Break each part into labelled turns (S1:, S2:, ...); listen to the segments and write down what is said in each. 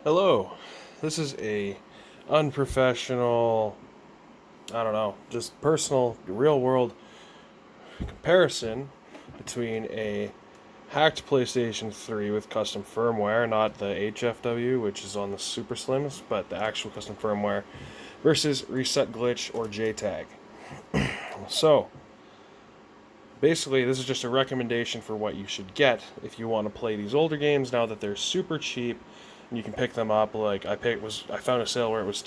S1: Hello, this is a unprofessional, I don't know, just personal, real world comparison between a hacked PlayStation 3 with custom firmware, not the HFW, which is on the Super Slims, but the actual custom firmware, versus Reset Glitch or JTAG. So, basically, this is just a recommendation for what you should get if you want to play these older games now that they're super cheap. And you can pick them up. Like I found a sale where it was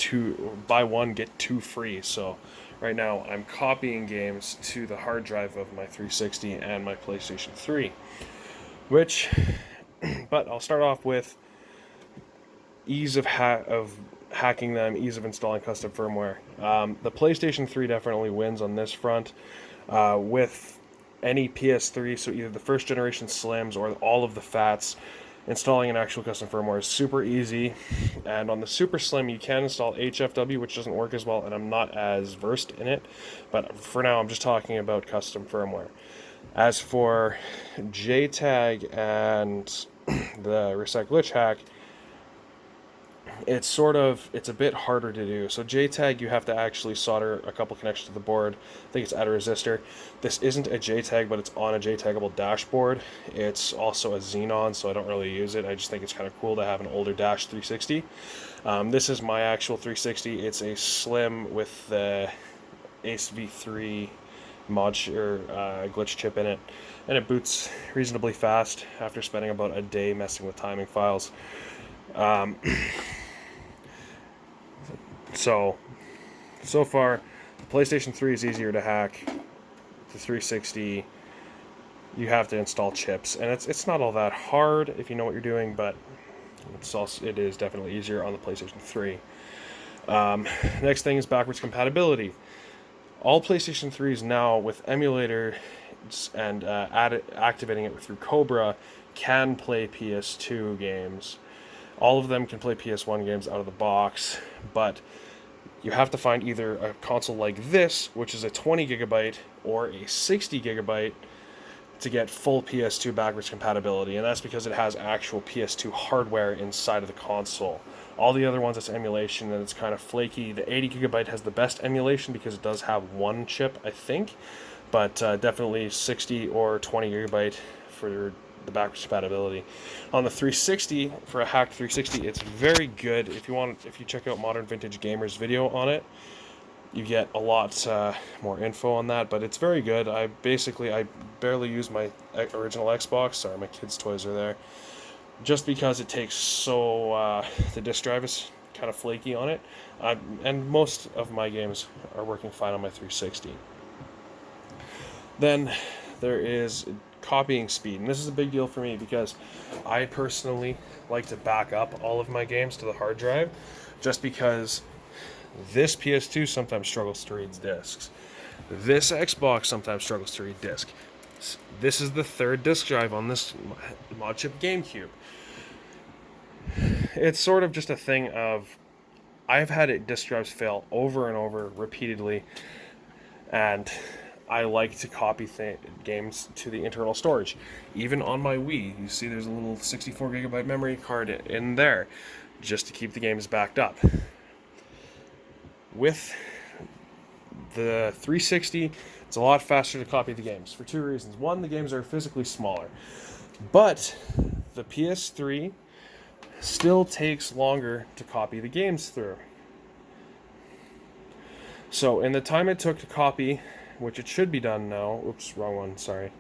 S1: buy one get two free. So right now I'm copying games to the hard drive of my 360 and my PlayStation 3. Which, but I'll start off with ease of hacking them, ease of installing custom firmware. The PlayStation 3 definitely wins on this front. With any PS3, so either the first generation Slims or all of the Fats, installing an actual custom firmware is super easy. And on the Super Slim, you can install HFW, which doesn't work as well, and I'm not as versed in it. But for now, I'm just talking about custom firmware. As for JTAG and the Reset Glitch hack, it's a bit harder to do. So JTAG, you have to actually solder a couple connections to the board. I think it's add a resistor. This isn't a JTAG, but it's on a JTAGable dashboard. It's also a Xenon, so I don't really use it. I just think it's kind of cool to have an older Dash 360. This is my actual 360. It's a Slim with the Ace V3 glitch chip in it, and it boots reasonably fast after spending about a day messing with timing files. Um, so far, the PlayStation 3 is easier to hack. The 360, you have to install chips, and it's not all that hard if you know what you're doing, but it is definitely easier on the PlayStation 3. Next thing is backwards compatibility. All PlayStation 3s now with emulator and activating it through Cobra can play PS2 games. All of them can play PS1 games out of the box, but you have to find either a console like this, which is a 20 gigabyte, or a 60 gigabyte to get full PS2 backwards compatibility, and that's because it has actual PS2 hardware inside of the console. All the other ones, it's emulation, and it's kind of flaky. The 80 gigabyte has the best emulation because it does have one chip, I think, but definitely 60 or 20 gigabyte for the backwards compatibility. On the 360, for a hacked 360, it's very good. If you check out Modern Vintage Gamers video on it, you get a lot more info on that, but it's very good. I barely use my original Xbox. Sorry, my kids' toys are there. Just because it takes the disk drive is kind of flaky on it, and most of my games are working fine on my 360. Then there is copying speed, and this is a big deal for me because I personally like to back up all of my games to the hard drive, just because this PS2 sometimes struggles to read discs. This Xbox sometimes struggles to read disc. This is the third disk drive on this mod chip GameCube. It's sort of just a thing of I've had disk drives fail over and over repeatedly, and I like to copy games to the internal storage. Even on my Wii, you see there's a little 64 gigabyte memory card in there just to keep the games backed up. With the 360, it's a lot faster to copy the games for two reasons. One, the games are physically smaller, but the PS3 still takes longer to copy the games through. So in the time it took to copy, which it should be done now, oops, wrong one, sorry.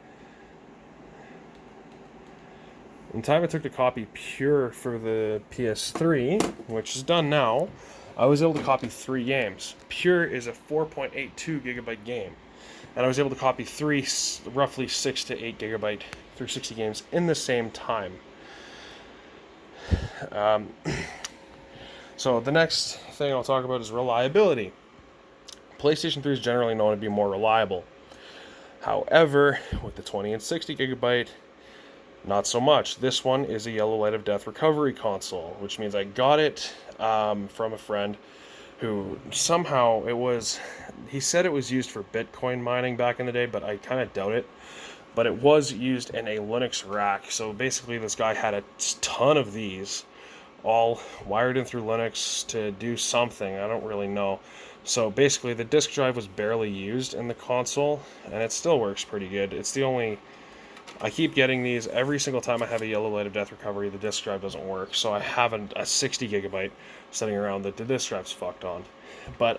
S1: In the time it took to copy Pure for the PS3, which is done now, I was able to copy 3 games. Pure is a 4.82 gigabyte game, and I was able to copy 3 roughly 6 to 8 gigabyte 360 games in the same time. So the next thing I'll talk about is reliability. PlayStation 3 is generally known to be more reliable. However, with the 20 and 60 gigabyte, not so much. This one is a Yellow Light of Death recovery console, which means I got it from a friend who somehow he said it was used for Bitcoin mining back in the day, but I kind of doubt it. But it was used in a Linux rack. So basically this guy had a ton of these all wired in through Linux to do something. I don't really know. So basically, the disk drive was barely used in the console, and it still works pretty good. It's the only... I keep getting these every single time I have a yellow light of death recovery. The disk drive doesn't work, so I have a 60 gigabyte sitting around that the disk drive's fucked on. But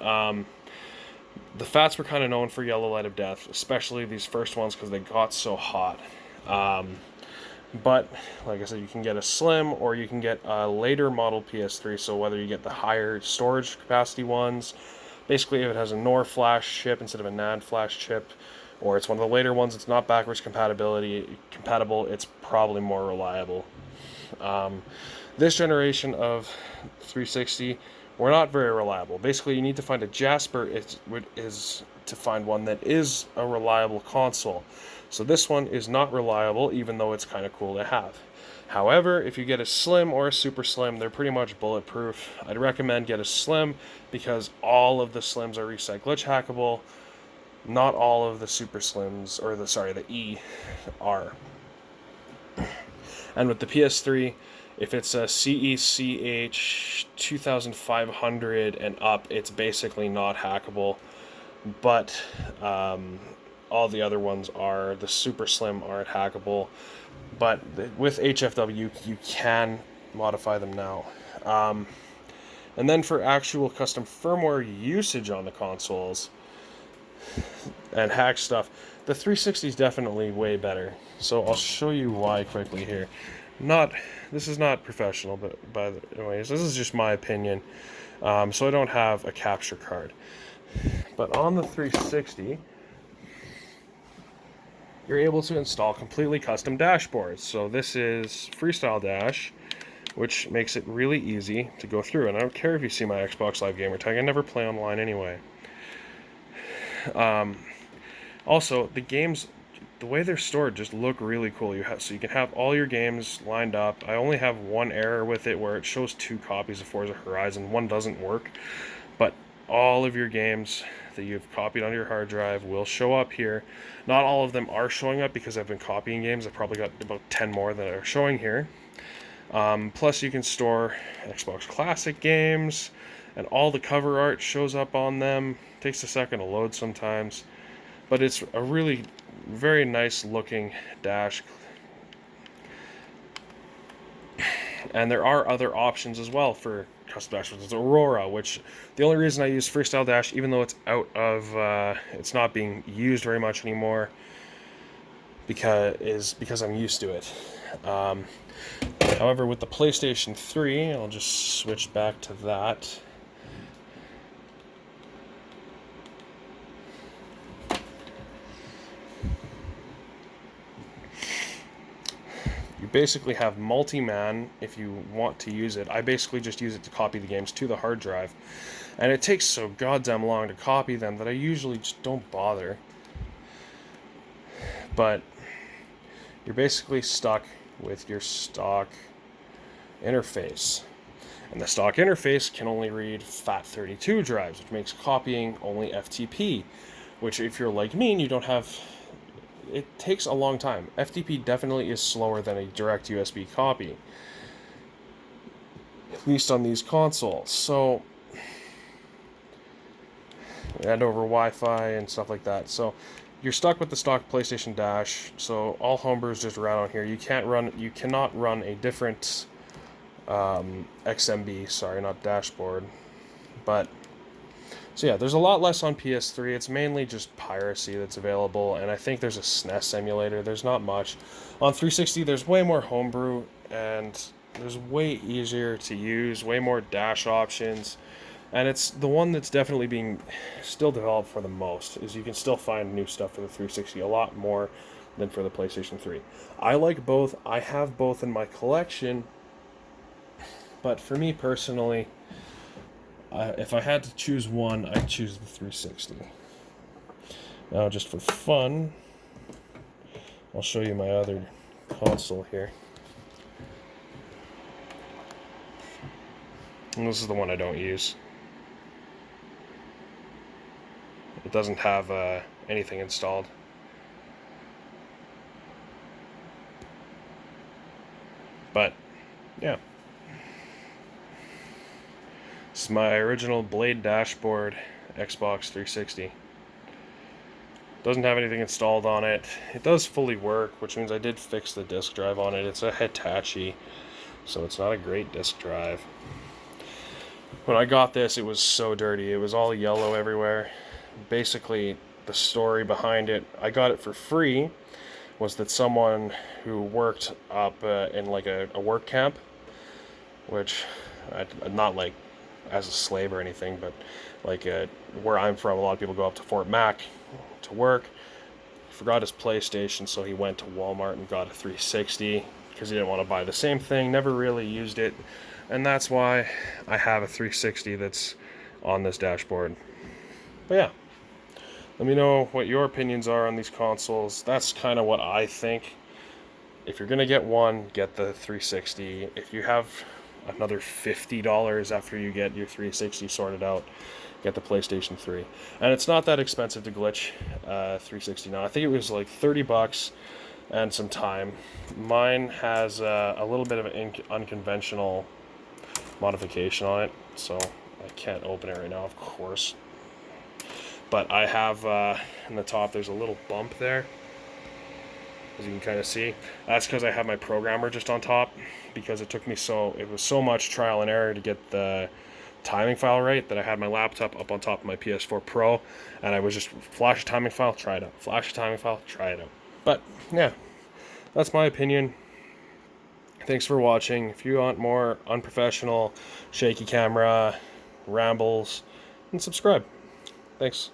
S1: the Fats were kind of known for yellow light of death, especially these first ones because they got so hot. But like I said, you can get a slim or you can get a later model PS3. So whether you get the higher storage capacity ones, basically if it has a NOR flash chip instead of a NAND flash chip, or it's one of the later ones, it's not backwards compatible, it's probably more reliable. This generation of 360 were not very reliable. Basically, you need to find a Jasper is to find one that is a reliable console. So this one is not reliable, even though it's kind of cool to have. However, if you get a slim or a super slim, they're pretty much bulletproof. I'd recommend get a slim because all of the slims are reset glitch hackable. Not all of the super slims, or the E are. And with the PS3, if it's a CECH 2500 and up, it's basically not hackable. But all the other ones are. The super slim aren't hackable. But with HFW, you can modify them now. And then for actual custom firmware usage on the consoles and hack stuff, the 360 is definitely way better. So I'll show you why quickly here. This is not professional, but anyways, this is just my opinion. So I don't have a capture card. But on the 360, you're able to install completely custom dashboards. So this is Freestyle Dash, which makes it really easy to go through. And I don't care if you see my Xbox Live gamer tag, I never play online anyway. Also, the games, the way they're stored just look really cool. So you can have all your games lined up. I only have one error with it where it shows 2 copies of Forza Horizon. One doesn't work, but all of your games that you've copied on your hard drive will show up here. Not all of them are showing up because I've been copying games. I've probably got about 10 more that are showing here. Plus you can store Xbox Classic games, and all the cover art shows up on them. It takes a second to load sometimes, but it's a really very nice looking dash. And there are other options as well for custom dashboards. There's Aurora, which the only reason I use Freestyle Dash, even though it's it's not being used very much anymore, because I'm used to it. However, with the PlayStation 3, I'll just switch back to that. You basically have multi-man if you want to use it. I basically just use it to copy the games to the hard drive. And it takes so goddamn long to copy them that I usually just don't bother. But you're basically stuck with your stock interface. And the stock interface can only read FAT32 drives, which makes copying only FTP. Which, if you're like me and you don't have... It takes a long time. FTP definitely is slower than a direct USB copy, at least on these consoles. So, and over Wi-Fi and stuff like that. So, you're stuck with the stock PlayStation Dash. So all homebrews just run on here. You cannot run a different XMB. Sorry, not dashboard, but. So yeah, there's a lot less on PS3. It's mainly just piracy that's available, and I think there's a SNES emulator. There's not much. On 360, there's way more homebrew, and there's way easier to use, way more dash options, and it's the one that's definitely being still developed for the most, is you can still find new stuff for the 360 a lot more than for the PlayStation 3. I like both. I have both in my collection, but for me personally, if I had to choose one, I'd choose the 360. Now, just for fun, I'll show you my other console here. And this is the one I don't use. It doesn't have anything installed. But, yeah. This is my original Blade dashboard, Xbox 360. Doesn't have anything installed on it. It does fully work, which means I did fix the disk drive on it. It's a Hitachi, so it's not a great disk drive. When I got this, it was so dirty. It was all yellow everywhere. Basically, the story behind it, I got it for free, was that someone who worked up in like a work camp, which, not like as a slave or anything, but like where I'm from, a lot of people go up to Fort Mac to work. He forgot his PlayStation, so he went to Walmart and got a 360 because he didn't want to buy the same thing, never really used it, and that's why I have a 360 that's on this dashboard. But yeah, let me know what your opinions are on these consoles. That's kind of what I think. If you're gonna get one, get the 360. If you have another $50 after you get your 360 sorted out, get the PlayStation 3. And it's not that expensive to glitch 360 now. I think it was like $30 and some time. Mine has a little bit of an unconventional modification on it, so I can't open it right now, of course. But I have in the top, there's a little bump there, as you can kind of see. That's because I have my programmer just on top, because it was so much trial and error to get the timing file right that I had my laptop up on top of my PS4 Pro, and I was just flash a timing file, try it out, flash a timing file, try it out. But yeah, that's my opinion. Thanks for watching. If you want more unprofessional, shaky camera, rambles, and subscribe. Thanks.